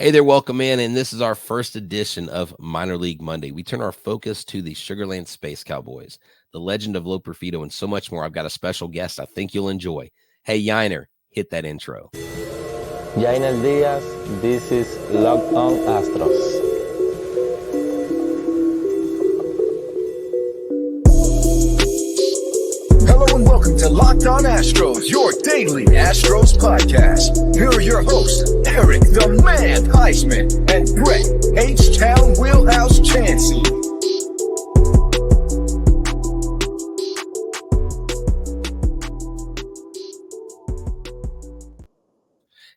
Hey there, welcome in. And this is our first edition of Minor League Monday. We turn our focus to the Sugarland Space Cowboys, the legend of Loperfido, and so much more. I've got a special guest I think you'll enjoy. Hey, Yiner, hit that intro. Jainer Diaz, this is Locked On Astros. Hello and welcome to Locked On Astros, your daily Astros podcast. Here are your hosts, Eric the Man Heisman and Brett H-Town Wheelhouse Chansey.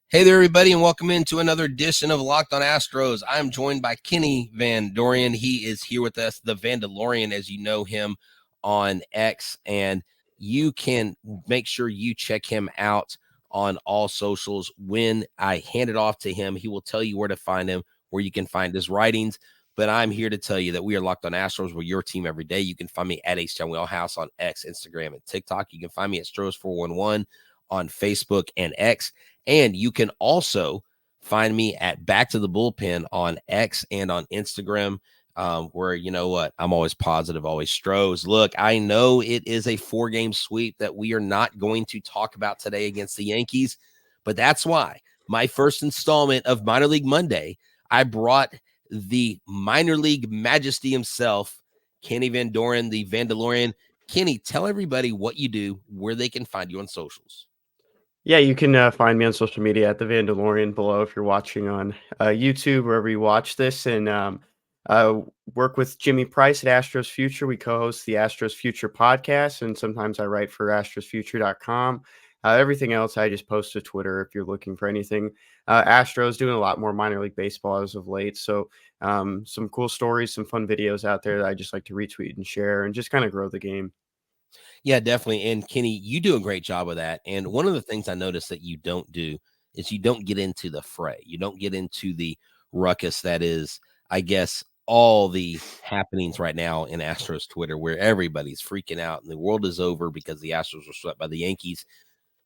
Hey there, everybody, and welcome into another edition of Locked On Astros. I'm joined by Kenny Van Dorian. He is here with us, the Vandalorian, as you know him on X, and you can make sure you check him out on all socials. When I hand it off to him, he will tell you where to find him, where you can find his writings. But I'm here to tell you that we are Locked On Astros. We're your team every day. You can find me at H-Town Wheelhouse on X, Instagram, and TikTok. You can find me at Stros411 on Facebook and X. And you can also find me at Back to the Bullpen on X and on Instagram, where, you know what, I'm always positive, always Stros. Look, I know it is a 4-game sweep that we are not going to talk about today against the Yankees, but that's why my first installment of Minor League Monday, I brought the minor league majesty himself, Kenny Van Doren, the Vandalorian. Kenny, tell everybody what you do, where they can find you on socials. Yeah, you can find me on social media at the Vandalorian below if you're watching on YouTube, wherever you watch this. And work with Jimmy Price at Astros Future. We co-host the Astros Future podcast, and sometimes I write for astrosfuture.com. Everything else, I just post to Twitter if you're looking for anything. Astros doing a lot more minor league baseball as of late. So some cool stories, some fun videos out there that I just like to retweet and share and just kind of grow the game. Yeah, definitely. And Kenny, you do a great job of that. And one of the things I noticed that you don't do is you don't get into the fray. You don't get into the ruckus that is, I guess, all the happenings right now in Astros Twitter, where everybody's freaking out and the world is over because the Astros were swept by the Yankees.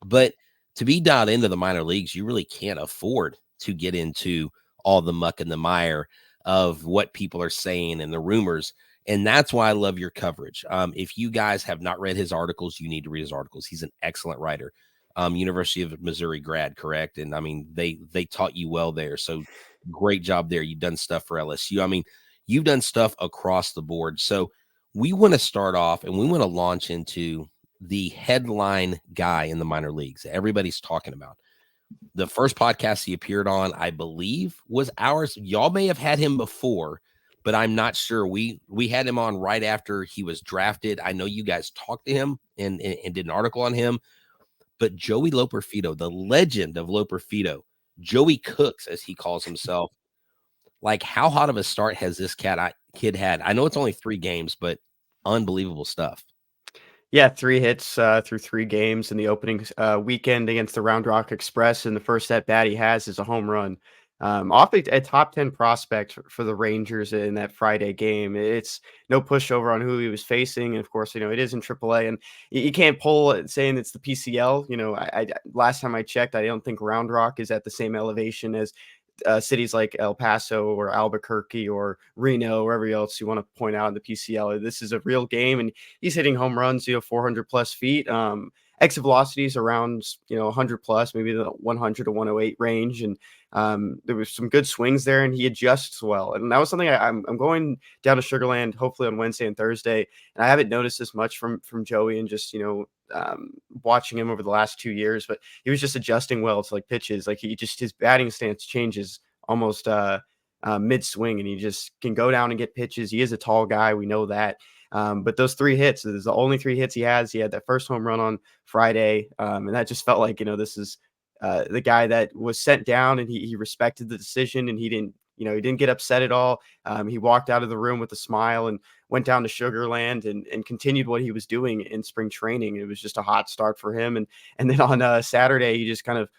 But to be dialed into the minor leagues, you really can't afford to get into all the muck and the mire of what people are saying and the rumors. And that's why I love your coverage. If you guys have not read his articles, you need to read his articles. He's an excellent writer. University of Missouri grad, correct? And I mean, they taught you well there. So great job there. You've done stuff for LSU. I mean, you've done stuff across the board. So we want to start off and we want to launch into the headline guy in the minor leagues that everybody's talking about. The first podcast he appeared on, I believe, was ours. Y'all may have had him before, but I'm not sure. We had him on right after he was drafted. I know you guys talked to him and did an article on him. But Joey Loperfido, the legend of Loperfido, Joey Cooks, as he calls himself, like how hot of a start has this kid had? I know it's only 3 games, but unbelievable stuff. Yeah, 3 hits through 3 games in the opening weekend against the Round Rock Express, and the first at bat he has is a home run. Off a top 10 prospect for the Rangers in that Friday game. It's no pushover on who he was facing, and of course, it is in AAA, and you can't pull it saying it's the PCL. I last time I checked, I don't think Round Rock is at the same elevation as cities like El Paso or Albuquerque or Reno, wherever else you want to point out in the PCL. This is a real game, and he's hitting home runs, 400 plus feet. Exit velocities around 100 plus, maybe the 100 to 108 range, and there was some good swings there, and he adjusts well. And that was something I'm going down to Sugarland hopefully on Wednesday and Thursday, and I haven't noticed this much from Joey, and just watching him over the last 2 years, but he was just adjusting well to like pitches. Like his batting stance changes almost mid swing, and he just can go down and get pitches. He is a tall guy, we know that. But those 3 hits, is the only 3 hits he has. He had that first home run on Friday, and that just felt like this is the guy that was sent down, and he respected the decision, and he didn't get upset at all. He walked out of the room with a smile and went down to Sugarland and continued what he was doing in spring training. It was just a hot start for him, and then on Saturday he just kind of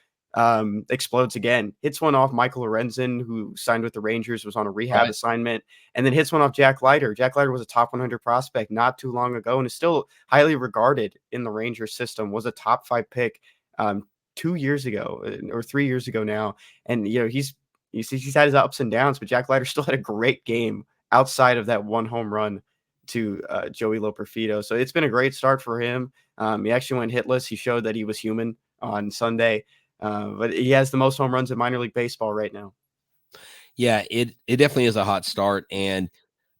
explodes again. Hits one off Michael Lorenzen, who signed with the Rangers, was on a rehab assignment, and then hits one off Jack Leiter. Jack Leiter was a top 100 prospect not too long ago and is still highly regarded in the Rangers system, was a top 5 pick 2 years ago or 3 years ago now. And, he's he's had his ups and downs, but Jack Leiter still had a great game outside of that one home run to Joey Loperfido. So it's been a great start for him. He actually went hitless. He showed that he was human on Sunday, but he has the most home runs in minor league baseball right now. Yeah, it definitely is a hot start, and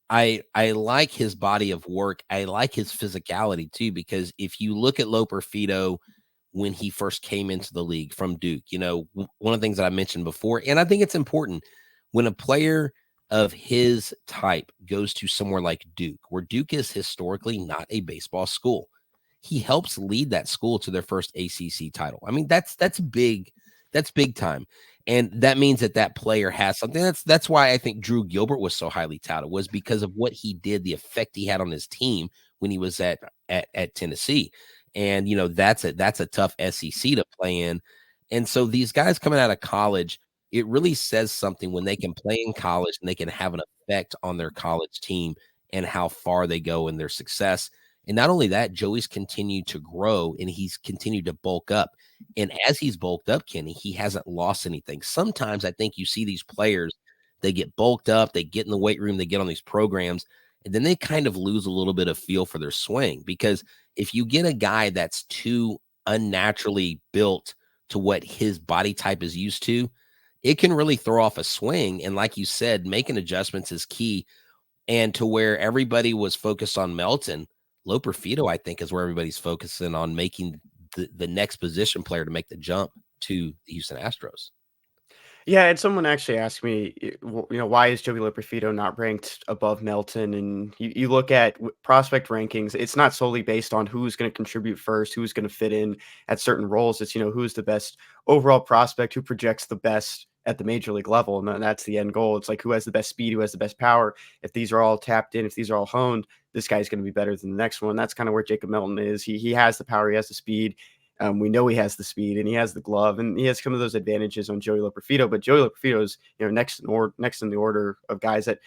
I like his body of work. I like his physicality too, because if you look at Loperfido when he first came into the league from Duke, one of the things that I mentioned before, and I think it's important when a player of his type goes to somewhere like Duke, where Duke is historically not a baseball school. He helps lead that school to their first ACC title. I mean, that's big. That's big time. And that means that player has something. That's why I think Drew Gilbert was so highly touted, was because of what he did, the effect he had on his team when he was at Tennessee. And that's a tough SEC to play in. And so these guys coming out of college, it really says something when they can play in college and they can have an effect on their college team and how far they go in their success. And not only that, Joey's continued to grow and he's continued to bulk up. And as he's bulked up, Kenny, he hasn't lost anything. Sometimes I think you see these players, they get bulked up, they get in the weight room, they get on these programs, and then they kind of lose a little bit of feel for their swing. Because if you get a guy that's too unnaturally built to what his body type is used to, it can really throw off a swing. And like you said, making adjustments is key. And to where everybody was focused on Melton, Loperfido, I think, is where everybody's focusing on making the next position player to make the jump to the Houston Astros. Yeah, and someone actually asked me, why is Joey Loperfido not ranked above Melton? And you look at prospect rankings, it's not solely based on who's going to contribute first, who's going to fit in at certain roles. It's, who's the best overall prospect, who projects the best at the major league level. And that's the end goal. It's like who has the best speed, who has the best power. If these are all tapped in, if these are all honed, this guy's going to be better than the next one. That's kind of where Jacob Melton is. He has the power, he has the speed. We know he has the speed and he has the glove and he has some of those advantages on Joey Loperfido, but Joey Loperfido is, next in the order of guys that,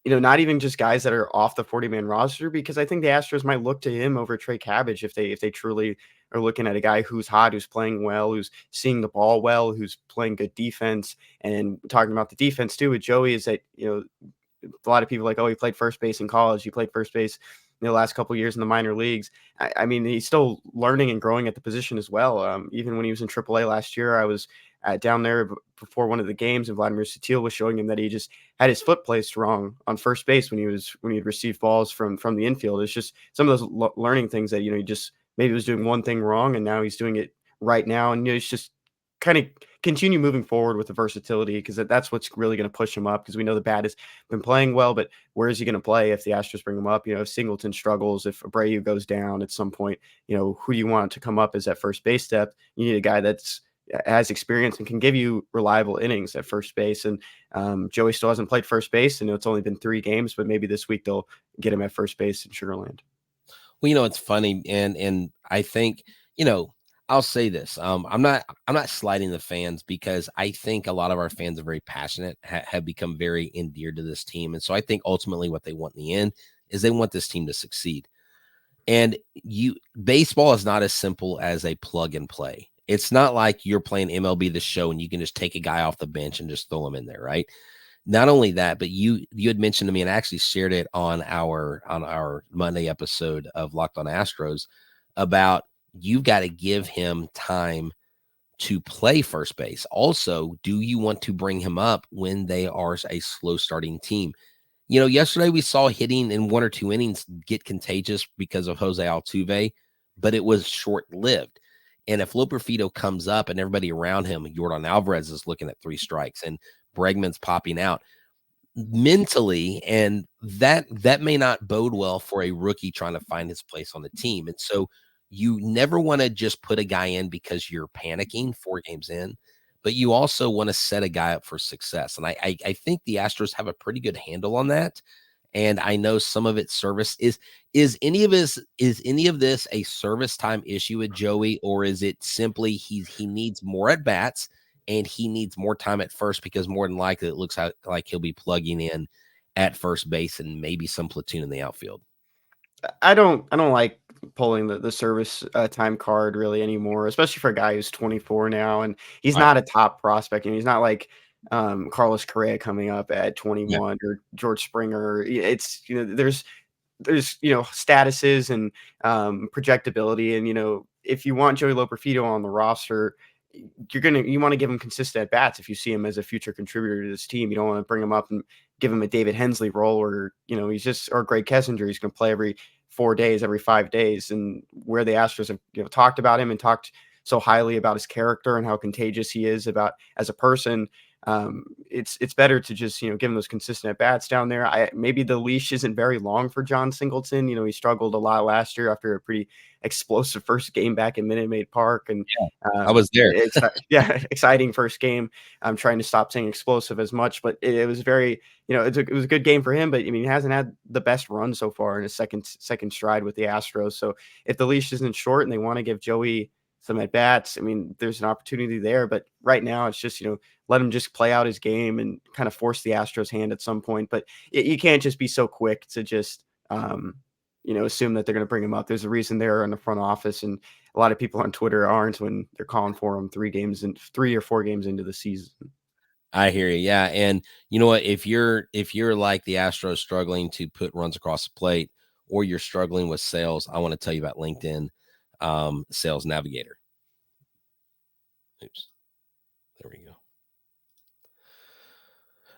not even just guys that are off the 40-man roster, because I think the Astros might look to him over Trey Cabbage if they truly are looking at a guy who's hot, who's playing well, who's seeing the ball well, who's playing good defense. And talking about the defense too with Joey is that, a lot of people are like, oh, he played first base in college. He played first base the last couple of years in the minor leagues. I mean, he's still learning and growing at the position as well. Even when he was in AAA last year, I was down there before one of the games, and Vladimir Sutil was showing him that he just had his foot placed wrong on first base when he'd received balls from the infield. It's just some of those learning things that he just maybe was doing one thing wrong, and now he's doing it right now, and it's just kind of continue moving forward with the versatility, because that's what's really going to push him up, because we know the bat has been playing well, but where is he going to play if the Astros bring him up? If Singleton struggles, if Abreu goes down at some point, who do you want to come up as that first base depth? You need a guy that's has experience and can give you reliable innings at first base. And Joey still hasn't played first base. I know it's only been 3 games, but maybe this week they'll get him at first base in Sugarland. Well, it's funny, and I think, I'll say this. I'm not slighting the fans, because I think a lot of our fans are very passionate, have become very endeared to this team. And so I think ultimately what they want in the end is they want this team to succeed. And baseball is not as simple as a plug and play. It's not like you're playing MLB The Show and you can just take a guy off the bench and just throw him in there, right? Not only that, but you had mentioned to me, and I actually shared it on our Monday episode of Locked on Astros, about you've got to give him time to play first base. Also, do you want to bring him up when they are a slow starting team? Yesterday we saw hitting in 1 or 2 innings get contagious because of Jose Altuve, but it was short-lived. And if Loperfido comes up and everybody around him, Yordan Alvarez is looking at 3 strikes and Bregman's popping out mentally, and that may not bode well for a rookie trying to find his place on the team. And so you never want to just put a guy in because you're panicking 4 games in, but you also want to set a guy up for success. And I think the Astros have a pretty good handle on that. And I know some of it's service. Is any of this a service time issue with Joey, or is it simply he needs more at bats and he needs more time at first, because more than likely it looks like he'll be plugging in at first base and maybe some platoon in the outfield? I don't like pulling the service time card really anymore, especially for a guy who's 24 now, and he's Right. not a top prospect, and he's not like Carlos Correa coming up at 21 or George Springer. It's, there's statuses and projectability, and if you want Joey Loperfido on the roster, you want to give him consistent at bats. If you see him as a future contributor to this team, you don't want to bring him up and give him a David Hensley role, or or Greg Kessinger. He's going to play every 4 days, every 5 days, and where the Astros have talked about him and talked so highly about his character and how contagious he is about as a person. It's better to just give him those consistent at bats down there. Maybe the leash isn't very long for John Singleton. He struggled a lot last year after a pretty explosive first game back in Minute Maid Park, and I was there. Exciting first game. I'm trying to stop saying explosive as much, but it was very, it was a good game for him. But I mean, he hasn't had the best run so far in his second stride with the Astros. So if the leash isn't short and they want to give Joey some at bats, I mean, there's an opportunity there. But right now, it's just let him just play out his game and kind of force the Astros' hand at some point. But you can't just be so quick to just assume that they're going to bring him up. There's a reason they're in the front office, and a lot of people on Twitter aren't when they're calling for him 3 or 4 games into the season. I hear you. Yeah. And you know what? If you're like the Astros struggling to put runs across the plate, or you're struggling with sales, I want to tell you about LinkedIn Sales Navigator. Oops. There we go.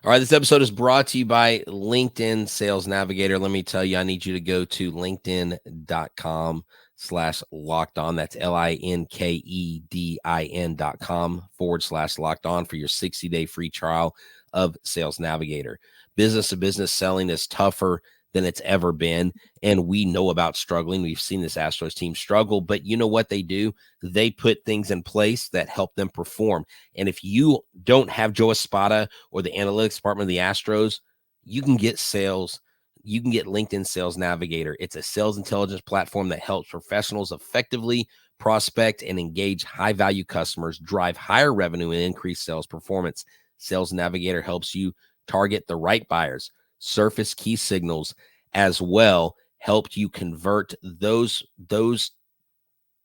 All right, this episode is brought to you by LinkedIn Sales Navigator. Let me tell you, I need you to go to linkedin.com/lockedon. That's linkedin.com/lockedon for your 60-day free trial of Sales Navigator. Business to business selling is tougher than it's ever been, and we know about struggling. We've seen this Astros team struggle, but you know what they do? They put things in place that help them perform. And if you don't have Joe Espada or the analytics department of the Astros, you can get sales. You can get LinkedIn Sales Navigator. It's a sales intelligence platform that helps professionals effectively prospect and engage high-value customers, drive higher revenue, and increase sales performance. Sales Navigator helps you target the right buyers, surface key signals, as well helped you convert those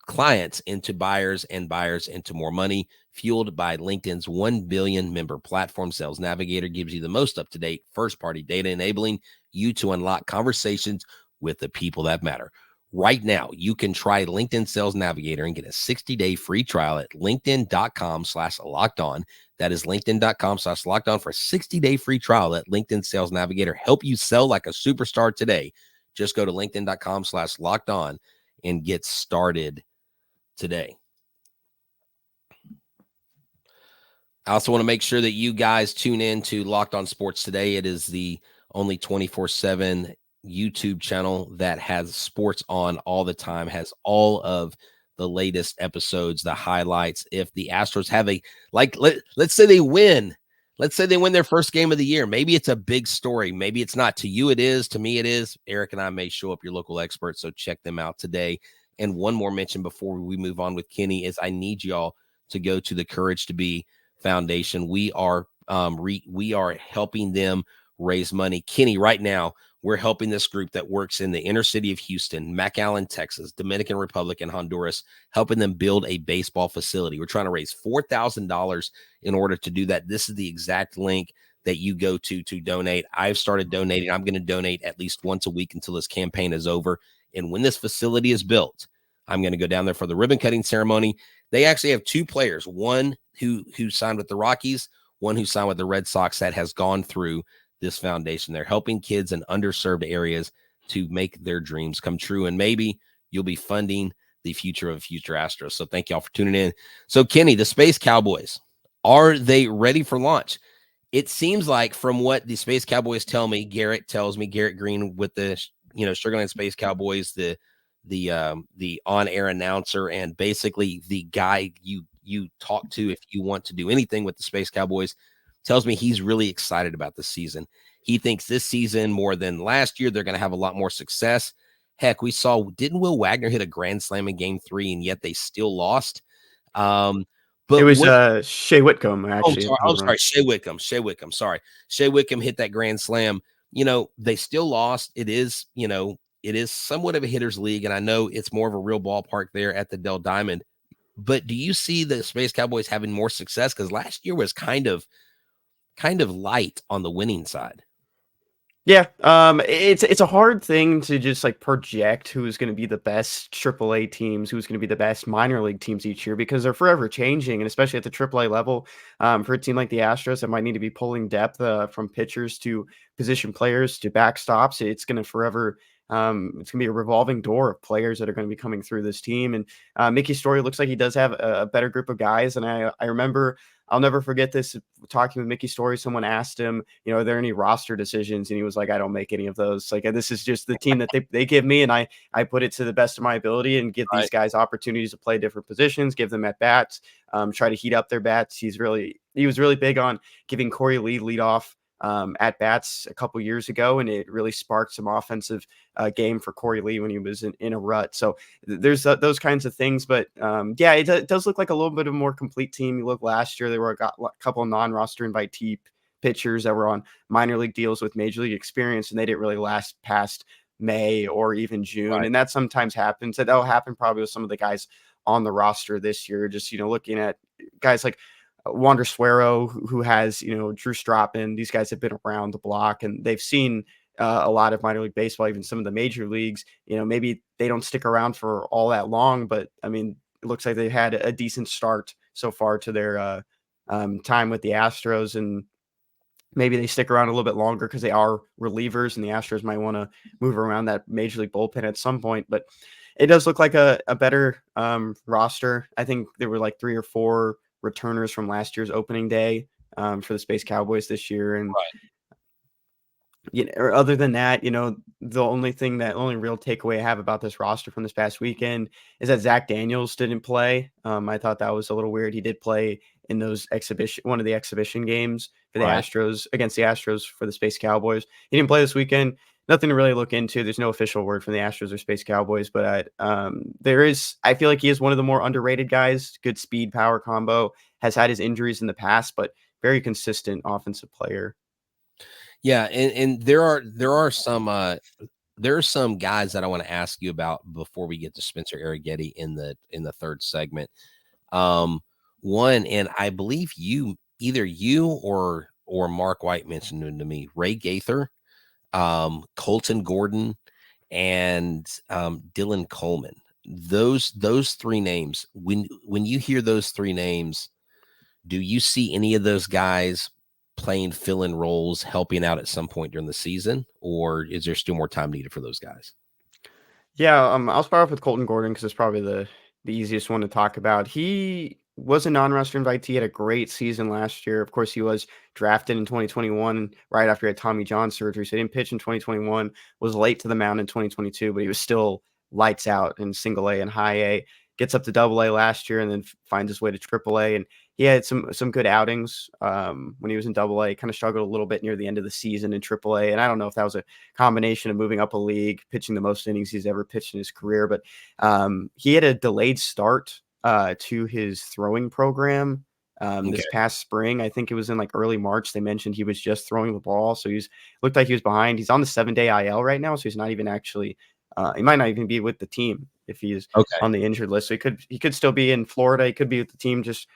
clients into buyers and buyers into more money, fueled by LinkedIn's 1 billion member platform. Sales Navigator gives you the most up-to-date first-party data, enabling you to unlock conversations with the people that matter. Right now, you can try LinkedIn Sales Navigator and get a 60-day free trial at linkedin.com/lockedon. That is linkedin.com/lockedon for a 60-day free trial at LinkedIn Sales Navigator. Help you sell like a superstar today. Just go to linkedin.com/lockedon and get started today. I also want to make sure that you guys tune in to Locked On Sports Today. It is the only 24/7 YouTube channel that has sports on all the time, has all of the latest episodes, the highlights. If the Astros have let's say they win. Let's say they win their first game of the year. Maybe it's a big story. Maybe it's not. To you, it is. To me, it is. Eric and I may show up, your local experts, so check them out today. And one more mention before we move on with Kenny is I need y'all to go to the Courage to Be Foundation. We are helping them raise money. Kenny, right now, we're helping this group that works in the inner city of Houston, McAllen, Texas, Dominican Republic, and Honduras, helping them build a baseball facility. We're trying to raise $4,000 in order to do that. This is the exact link that you go to donate. I've started donating. I'm going to donate at least once a week until this campaign is over. And when this facility is built, I'm going to go down there for the ribbon cutting ceremony. They actually have 2 players, one who signed with the Rockies, one who signed with the Red Sox, that has gone through this foundation. They're helping kids in underserved areas to make their dreams come true. And maybe you'll be funding the future of future Astros. So thank y'all for tuning in. So Kenny, the Space Cowboys, are they ready for launch? It seems like from what the Space Cowboys tell me, Garrett Green with the, Sugar Land Space Cowboys, the on-air announcer, and basically the guy you talk to if you want to do anything with the Space Cowboys, tells me he's really excited about the season. He thinks this season, more than last year, they're going to have a lot more success. Heck, we saw, didn't Will Wagner hit a grand slam in game 3, and yet they still lost? But it was Shea Whitcomb, actually. Sorry. Shea Whitcomb. Sorry. Shea Whitcomb hit that grand slam. They still lost. It is somewhat of a hitter's league, and I know it's more of a real ballpark there at the Dell Diamond. But do you see the Space Cowboys having more success? Because last year was kind of kind of light on the winning side. Yeah, it's a hard thing to just like project who's going to be the best AAA teams, who's going to be the best minor league teams each year because they're forever changing, and especially at the AAA level, for a team like the Astros that might need to be pulling depth from pitchers to position players to backstops, it's going to forever. It's going to be a revolving door of players that are going to be coming through this team, and Mickey Story looks like he does have a better group of guys, and I remember. I'll never forget this talking with Mickey Story. Someone asked him, are there any roster decisions? And he was like, I don't make any of those. Like, this is just the team that they give me. And I put it to the best of my ability and give these guys opportunities to play different positions, give them at bats, try to heat up their bats. He was really big on giving Corey Lee lead off at bats a couple years ago, and it really sparked some offensive game for Corey Lee when he was in a rut. So there's those kinds of things, but yeah, it does look like a little bit of a more complete team. You look last year, got a couple of non-roster invitee pitchers that were on minor league deals with major league experience, and they didn't really last past May or even June. Right. And that sometimes happens. That'll happen probably with some of the guys on the roster this year. Just, looking at guys like Wander Suero, who has, Drew Stropin. These guys have been around the block and they've seen a lot of minor league baseball, even some of the major leagues. Maybe they don't stick around for all that long, but I mean, it looks like they had a decent start so far to their time with the Astros, and maybe they stick around a little bit longer because they are relievers, and the Astros might want to move around that major league bullpen at some point. But it does look like a better roster. I think there were like 3 or 4 returners from last year's opening day for the Space Cowboys this year. And or other than that, the only real takeaway I have about this roster from this past weekend is that Zach Daniels didn't play. I thought that was a little weird. He did play in one of the exhibition games for the Astros against the Astros for the Space Cowboys. He didn't play this weekend. Nothing to really look into. There's no official word from the Astros or Space Cowboys, but I feel like he is one of the more underrated guys. Good speed power combo, has had his injuries in the past, but very consistent offensive player. Yeah, and there are some guys that I want to ask you about before we get to Spencer Arrighetti in the third segment. One, and I believe either you or Mark White mentioned him to me, Ray Gaither, Colton Gordon, and Dylan Coleman. Those 3 names. When you hear those 3 names, do you see any of those guys playing fill-in roles, helping out at some point during the season, or is there still more time needed for those guys? Yeah, I'll start off with Colton Gordon because it's probably the easiest one to talk about. He was a non-roster invitee. He had a great season last year. Of course, he was drafted in 2021 right after he had Tommy John surgery, so he didn't pitch in 2021, was late to the mound in 2022, but he was still lights out in single A and high A. Gets up to double A last year and then finds his way to triple A. And he had some good outings when he was in double A, kind of struggled a little bit near the end of the season in triple A. And I don't know if that was a combination of moving up a league, pitching the most innings he's ever pitched in his career, but he had a delayed start to his throwing program this past spring. I think it was in like early March. They mentioned he was just throwing the ball. So looked like he was behind. He's on the 7-day IL right now. So he's not even actually, he might not even be with the team if he's on the injured list. So he could still be in Florida. He could be with the team just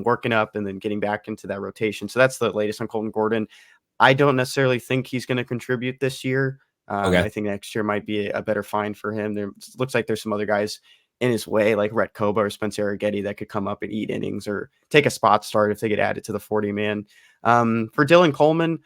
working up and then getting back into that rotation. So that's the latest on Colton Gordon. I don't necessarily think he's going to contribute this year. I think next year might be a better find for him. There looks like there's some other guys in his way, like Rhett Koba or Spencer Arrighetti, that could come up and eat innings or take a spot start if they get added to the 40-man. For Dylan Coleman,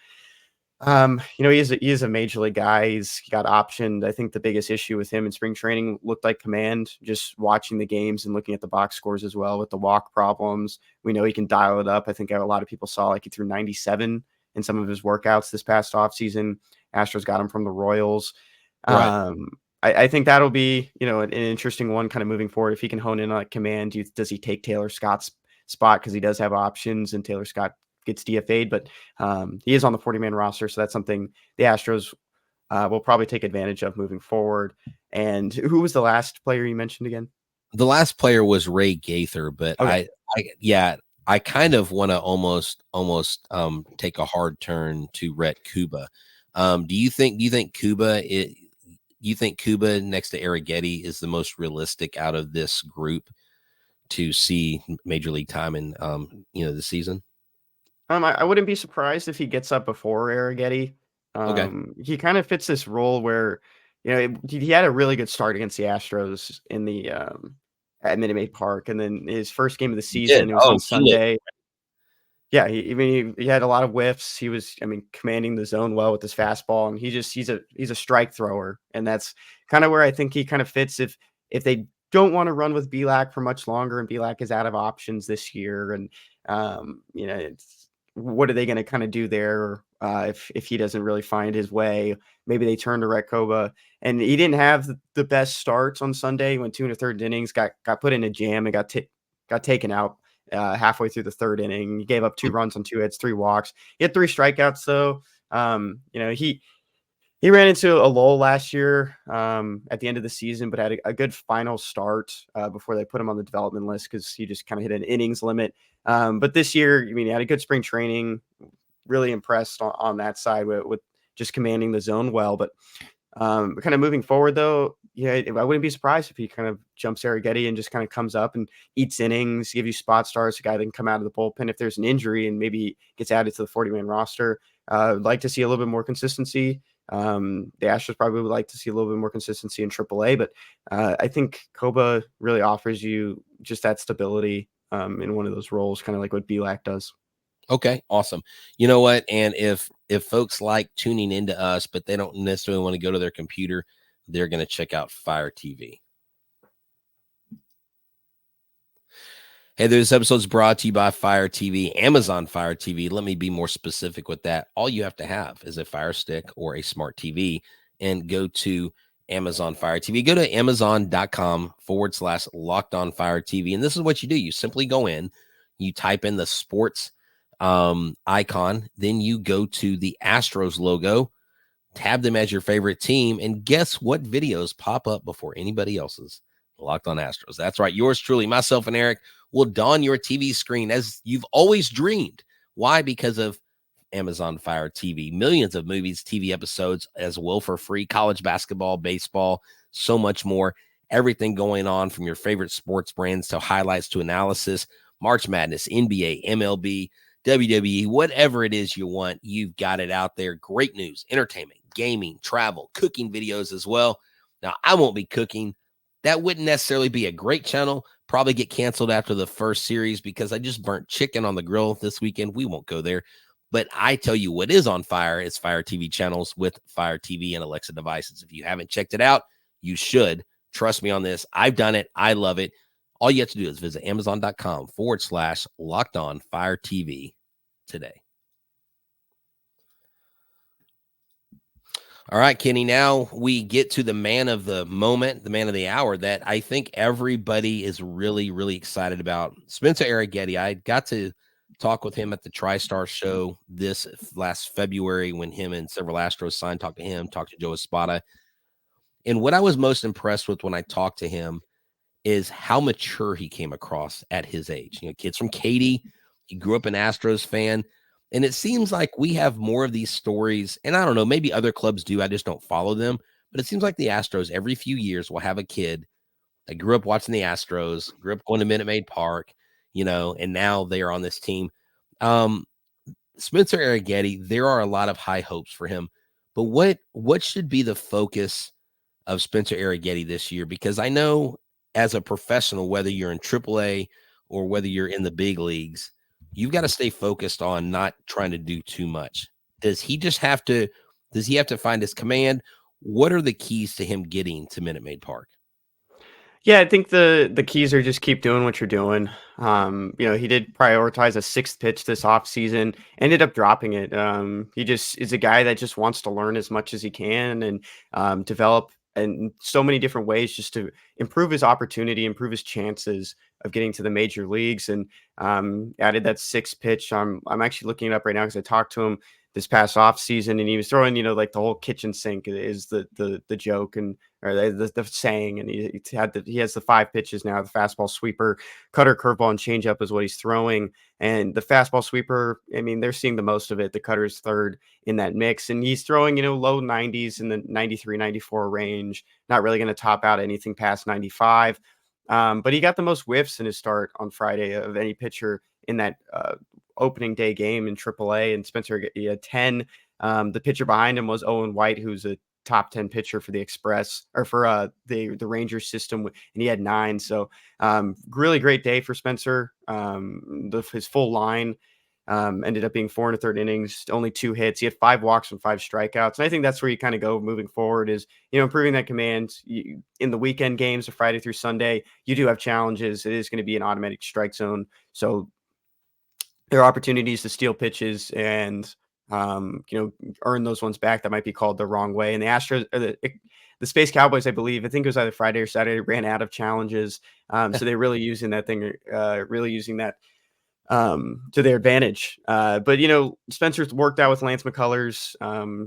he is a major league guy. He got optioned. I think the biggest issue with him in spring training looked like command, just watching the games and looking at the box scores as well with the walk problems. We know he can dial it up. I think a lot of people saw like he threw 97 in some of his workouts this past offseason. Astros got him from the Royals. Right. I think that'll be, an interesting one kind of moving forward. If he can hone in on command, does he take Taylor Scott's spot? Because he does have options and Taylor Scott gets DFA'd, but he is on the 40-man roster. So that's something the Astros will probably take advantage of moving forward. And who was the last player you mentioned again? The last player was Ray Gaither, but okay. I kind of want to almost take a hard turn to Rhett Kuba. Do you think Kuba next to Arrighetti is the most realistic out of this group to see major league time in this season? I wouldn't be surprised if he gets up before Arrighetti. Okay. He kind of fits this role where, he had a really good start against the Astros in the at Minute Maid Park, and then his first game of the He did. season, it was Oh, on he looked Sunday. Yeah, he had a lot of whiffs. He was, commanding the zone well with his fastball, and he's a strike thrower, and that's kind of where I think he kind of fits if they don't want to run with Belak for much longer, and Belak is out of options this year, and it's what are they going to kind of do there if he doesn't really find his way? Maybe they turn to Rekoba, and he didn't have the best starts on Sunday. He went 2 and a third innings, got put in a jam, and got taken out halfway through the third inning. He gave up 2 runs on 2 hits, 3 walks. He had 3 strikeouts though. He ran into a lull last year at the end of the season, but had a good final start before they put him on the development list because he just kind of hit an innings limit. But this year, he had a good spring training. Really impressed on that side with just commanding the zone well. But kind of moving forward, though, I wouldn't be surprised if he kind of jumps Arrighetti and just kind of comes up and eats innings, give you spot starts, a guy that can come out of the bullpen if there's an injury and maybe gets added to the 40-man roster. I'd like to see a little bit more consistency. The Astros probably would like to see a little bit more consistency in AAA, but I think Koba really offers you just that stability in one of those roles, kind of like what Belak does. Okay, awesome. You know what? And if folks like tuning into us, but they don't necessarily want to go to their computer, they're going to check out Fire TV. Hey, this episode is brought to you by Fire TV, Amazon Fire TV. Let me be more specific with that. All you have to have is a Fire Stick or a smart TV and go to Amazon Fire TV. Go to amazon.com/locked on Fire TV. And this is what you do. You simply go in, you type in the sports icon, then you go to the Astros logo, tab them as your favorite team, and guess what videos pop up before anybody else's? Locked on Astros. That's right. Yours truly, myself and Eric, will don your TV screen as you've always dreamed. Why? Because of Amazon Fire TV. Millions of movies, TV episodes as well for free. College basketball, baseball, so much more. Everything going on from your favorite sports brands to highlights to analysis, March Madness, NBA, MLB, WWE, whatever it is you want, you've got it out there. Great news, entertainment, gaming, travel, cooking videos as well. Now, I won't be cooking. That wouldn't necessarily be a great channel. Probably get canceled after the first series because I just burnt chicken on the grill this weekend. We won't go there. But I tell you what is on fire is Fire TV channels with Fire TV and Alexa devices. If you haven't checked it out, you should. Trust me on this. I've done it. I love it. All you have to do is visit amazon.com/locked on Fire TV today. All right, Kenny, now we get to the man of the moment, the man of the hour that I think everybody is really, really excited about. Spencer Arrighetti. I got to talk with him at the TriStar show this last February when him and several Astros signed, talked to him, talked to Joe Espada. And what I was most impressed with when I talked to him is how mature he came across at his age. Kids from Katy, he grew up an Astros fan. And it seems like we have more of these stories, and I don't know, maybe other clubs do. I just don't follow them. But it seems like the Astros every few years will have a kid that grew up watching the Astros, grew up going to Minute Maid Park, and now they are on this team. Spencer Arrighetti, there are a lot of high hopes for him. But what should be the focus of Spencer Arrighetti this year? Because I know as a professional, whether you're in AAA or whether you're in the big leagues, you've got to stay focused on not trying to do too much. Does he have to find his command? What are the keys to him getting to Minute Maid Park? Yeah, I think the keys are just keep doing what you're doing. He did prioritize a 6th pitch this offseason, ended up dropping it. He just is a guy that just wants to learn as much as he can and develop in so many different ways just to improve his opportunity, improve his chances of getting to the major leagues. And added that 6th pitch. I'm actually looking it up right now because I talked to him this past off season, and he was throwing, like the whole kitchen sink is the joke and or the saying, and he has the 5 pitches now: the fastball, sweeper, cutter, curveball, and changeup is what he's throwing. And the fastball, sweeper, they're seeing the most of it. The cutter is third in that mix, and he's throwing low 90s in the 93, 94 range. Not really going to top out anything past 95. But he got the most whiffs in his start on Friday of any pitcher in that opening day game in AAA, and Spencer he had 10. The pitcher behind him was Owen White, who's a top 10 pitcher for the Express or for the Rangers system, and he had 9. So really great day for Spencer. His full line ended up being 4 1/3 innings, only 2 hits. He had 5 walks and 5 strikeouts. And I think that's where you kind of go moving forward is, improving that command. In the weekend games of Friday through Sunday, you do have challenges. It is going to be an automatic strike zone. So there are opportunities to steal pitches and, earn those ones back that might be called the wrong way. And the Astros, the Space Cowboys, I think it was either Friday or Saturday, ran out of challenges. So they're really using that thing, to their advantage. But Spencer's worked out with Lance McCullers.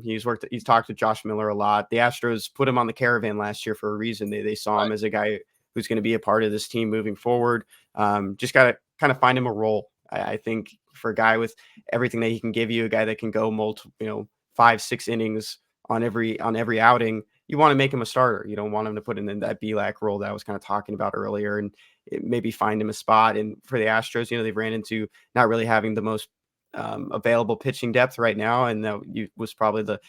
He's talked to Josh Miller a lot. The Astros put him on the caravan last year for a reason. They saw him as a guy who's going to be a part of this team moving forward. Just got to kind of find him a role. I think for a guy with everything that he can give you, a guy that can go multiple, 5-6 innings on every outing, you want to make him a starter. You don't want him to put in that BLAC role that I was kind of talking about earlier, and maybe find him a spot. And for the Astros, they've ran into not really having the most available pitching depth right now, and that was probably the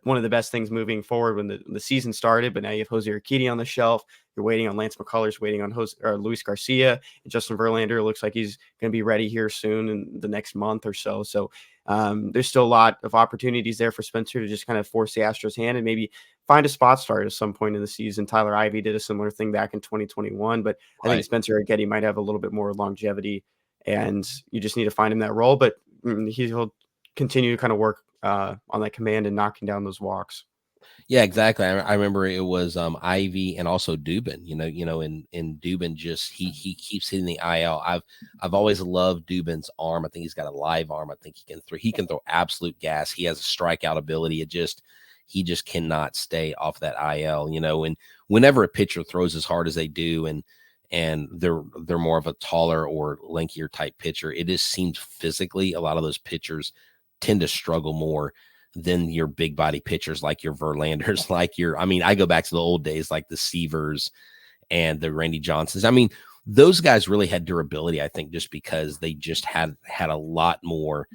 one of the best things moving forward when the season started. But now you have Jose Urquidy on the shelf. You're waiting on Lance McCullers, waiting on Luis Garcia, and Justin Verlander looks like he's going to be ready here soon in the next month or so. So there's still a lot of opportunities there for Spencer to just kind of force the Astros' hand and maybe find a spot start at some point in the season. Tyler Ivey did a similar thing back in 2021, but I think Spencer Arrighetti might have a little bit more longevity, and you just need to find him that role. But he'll continue to kind of work on that command and knocking down those walks. Yeah, exactly. I remember it was Ivy and also Dubin. And Dubin just he keeps hitting the IL. I've always loved Dubin's arm. I think he's got a live arm. I think he can throw absolute gas. He has a strikeout ability. He just cannot stay off that IL. And whenever a pitcher throws as hard as they do, and they're more of a taller or lankier type pitcher, it just seems physically a lot of those pitchers tend to struggle more than your big body pitchers, like your Verlanders, I go back to the old days, like the Seavers and the Randy Johnsons. Those guys really had durability, I think, just because they just had a lot more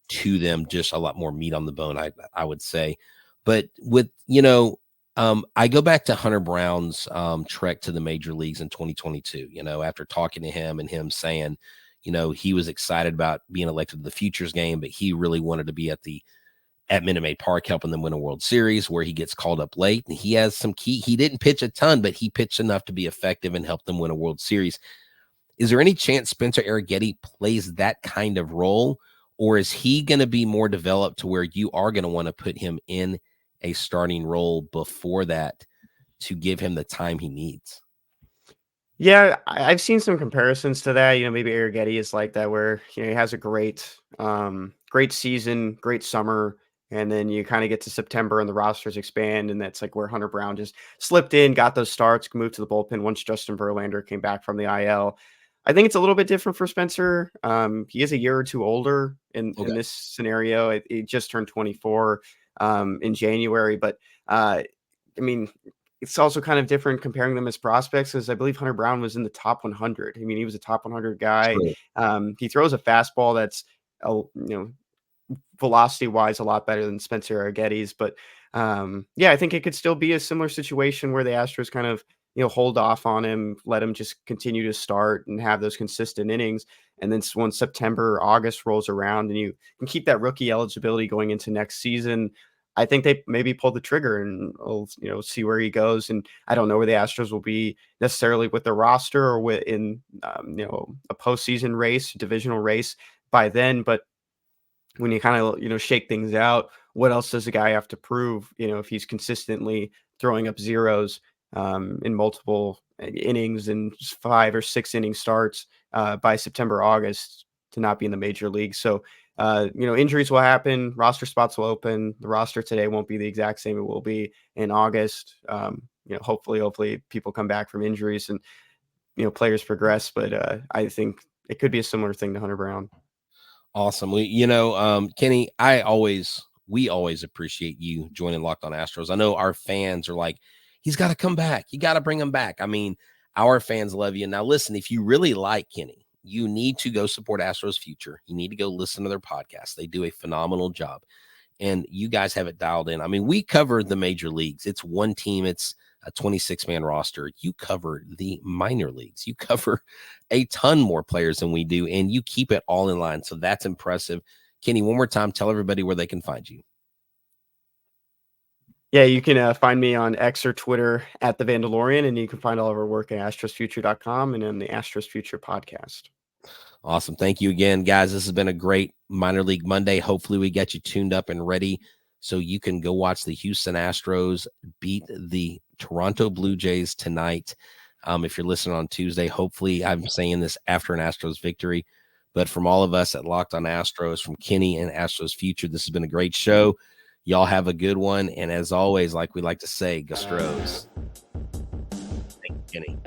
to them, just a lot more meat on the bone, I would say. But with, I go back to Hunter Brown's trek to the major leagues in 2022, after talking to him and him saying, he was excited about being elected to the Futures game, but he really wanted to be at Minute Maid Park helping them win a World Series, where he gets called up late. And he has some key. He didn't pitch a ton, but he pitched enough to be effective and help them win a World Series. Is there any chance Spencer Arrighetti plays that kind of role, or is he going to be more developed to where you are going to want to put him in a starting role before that to give him the time he needs? Yeah, I've seen some comparisons to that. Maybe Arrighetti is like that, where he has a great season, great summer, and then you kind of get to September and the rosters expand, and that's like where Hunter Brown just slipped in, got those starts, moved to the bullpen once Justin Verlander came back from the IL. I think it's a little bit different for Spencer. He is a year or two older in this scenario. He just turned 24 in January, but it's also kind of different comparing them as prospects, because I believe Hunter Brown was in the top 100. He was a top 100 guy. He throws a fastball that's, velocity wise, a lot better than Spencer Arrighetti's. But I think it could still be a similar situation where the Astros kind of, hold off on him, let him just continue to start and have those consistent innings. And then once September, August rolls around and you can keep that rookie eligibility going into next season, I think they maybe pull the trigger and we'll, see where he goes. And I don't know where the Astros will be necessarily with their roster or in a postseason race, divisional race by then. But when you kind of, shake things out, what else does the guy have to prove? If he's consistently throwing up zeros in multiple innings and 5 or 6 inning starts by September, August, to not be in the major league. So, injuries will happen, roster spots will open. The roster today won't be the exact same it will be in August. Hopefully people come back from injuries and, players progress. But I think it could be a similar thing to Hunter Brown. Awesome. Kenny, we always appreciate you joining Locked On Astros. I know our fans are like, he's got to come back. You got to bring him back. Our fans love you. Now, listen, if you really like Kenny, you need to go support Astros Future. You need to go listen to their podcast. They do a phenomenal job. And you guys have it dialed in. I mean, we cover the major leagues. It's one team. It's a 26-man roster. You cover the minor leagues. You cover a ton more players than we do, and you keep it all in line. So that's impressive. Kenny, one more time, tell everybody where they can find you. Yeah, you can find me on X or Twitter at The Vandalorian, and you can find all of our work at astrosfuture.com and in the Astros Future podcast. Awesome. Thank you again, guys. This has been a great Minor League Monday. Hopefully we get you tuned up and ready so you can go watch the Houston Astros beat the Toronto Blue Jays tonight. If you're listening on Tuesday, hopefully I'm saying this after an Astros victory, but from all of us at Locked on Astros, from Kenny and Astros Future, this has been a great show. Y'all have a good one. And as always, like we like to say, go Astros. Thank you, Kenny.